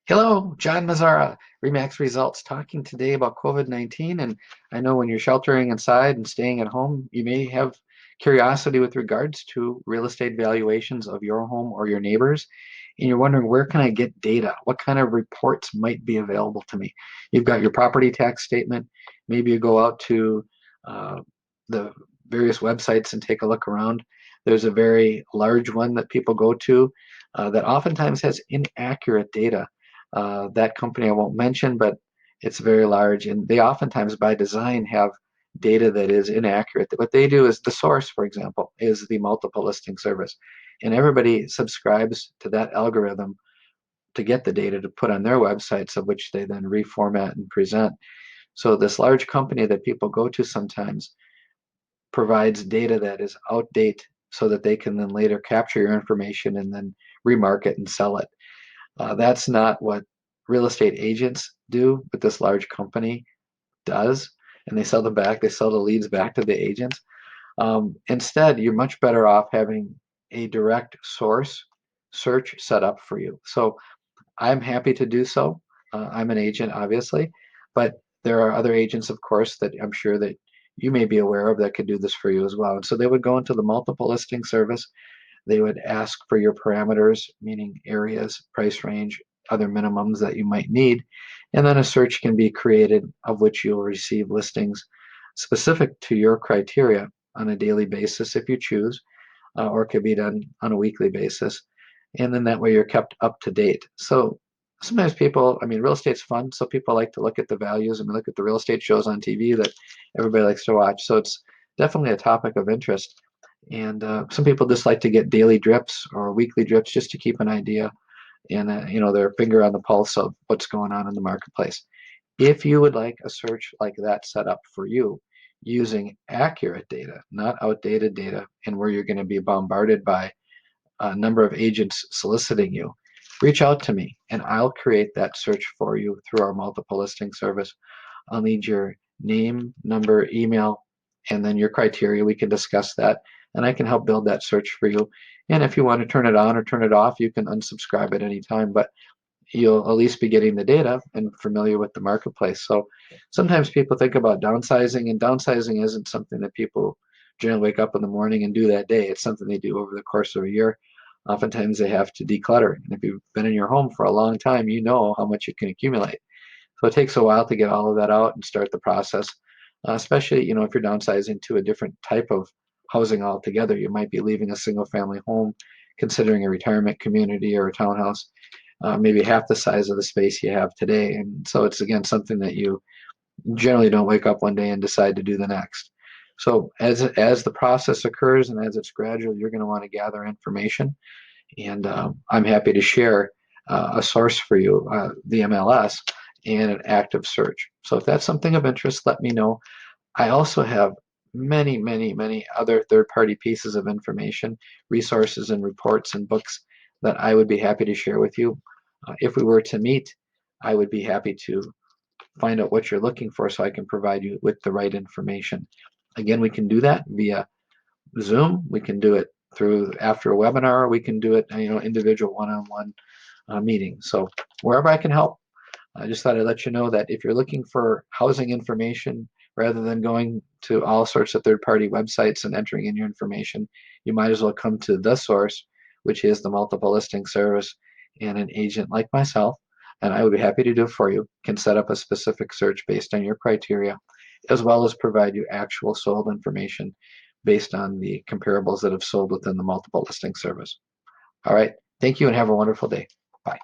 Hello, John Mazzara, Remax Results, talking today about COVID-19. And I know when you're sheltering inside and staying at home, you may have curiosity with regards to real estate valuations of your home or your neighbors. And you're wondering, where can I get data? What kind of reports might be available to me? You've got your property tax statement. Maybe you go out to uh, the various websites and take a look around. There's a very large one that people go to that oftentimes has inaccurate data. That company I won't mention, but it's very large, and they oftentimes by design have data that is inaccurate. What they do is the source, for example, is the multiple listing service, and everybody subscribes to that algorithm to get the data to put on their websites, of which they then reformat and present. So this large company that people go to sometimes provides data that is outdated so that they can then later capture your information and then remarket and sell it. That's not what real estate agents do, but this large company does, and they sell them back. They sell the leads back to the agents. Instead, you're much better off having a direct source search set up for you. So I'm happy to do so. I'm an agent, obviously, but there are other agents, of course, that I'm sure that you may be aware of that could do this for you as well. And so they would go into the multiple listing service. They would ask for your parameters, meaning areas, price range, other minimums that you might need, and then a search can be created of which you'll receive listings specific to your criteria on a daily basis if you choose, or it could be done on a weekly basis. And then that way you're kept up to date. So sometimes people, I mean, real estate's fun, so people like to look at the values and look at the real estate shows on TV that everybody likes to watch. So it's definitely a topic of interest. And some people just like to get daily drips or weekly drips just to keep an idea and their finger on the pulse of what's going on in the marketplace. If you would like a search like that set up for you using accurate data, not outdated data, and where you're going to be bombarded by a number of agents soliciting you, reach out to me and I'll create that search for you through our multiple listing service. I'll need your name, number, email, and then your criteria. We can discuss that, and I can help build that search for you. And if you want to turn it on or turn it off, you can unsubscribe at any time, but you'll at least be getting the data and familiar with the marketplace. So sometimes people think about downsizing, and downsizing isn't something that people generally wake up in the morning and do that day. It's something they do over the course of a year. Oftentimes they have to declutter. And if you've been in your home for a long time, you know how much you can accumulate. So it takes a while to get all of that out and start the process, especially, if you're downsizing to a different type of housing altogether. You might be leaving a single family home, considering a retirement community or a townhouse, maybe half the size of the space you have today. And so it's, again, something that you generally don't wake up one day and decide to do the next. So as the process occurs and as it's gradual, you're going to want to gather information. And I'm happy to share a source for you, the MLS, and an active search. So if that's something of interest, let me know. I also have many, many, many other third-party pieces of information, resources and reports and books that I would be happy to share with you. If we were to meet, I would be happy to find out what you're looking for so I can provide you with the right information. Again, we can do that via Zoom. We can do it through after a webinar. We can do it, individual one-on-one meeting. So wherever I can help, I just thought I'd let you know that if you're looking for housing information, rather than going to all sorts of third-party websites and entering in your information, you might as well come to the source, which is the multiple listing service, and an agent like myself, and I would be happy to do it for you, can set up a specific search based on your criteria, as well as provide you actual sold information based on the comparables that have sold within the multiple listing service. All right. Thank you and have a wonderful day. Bye.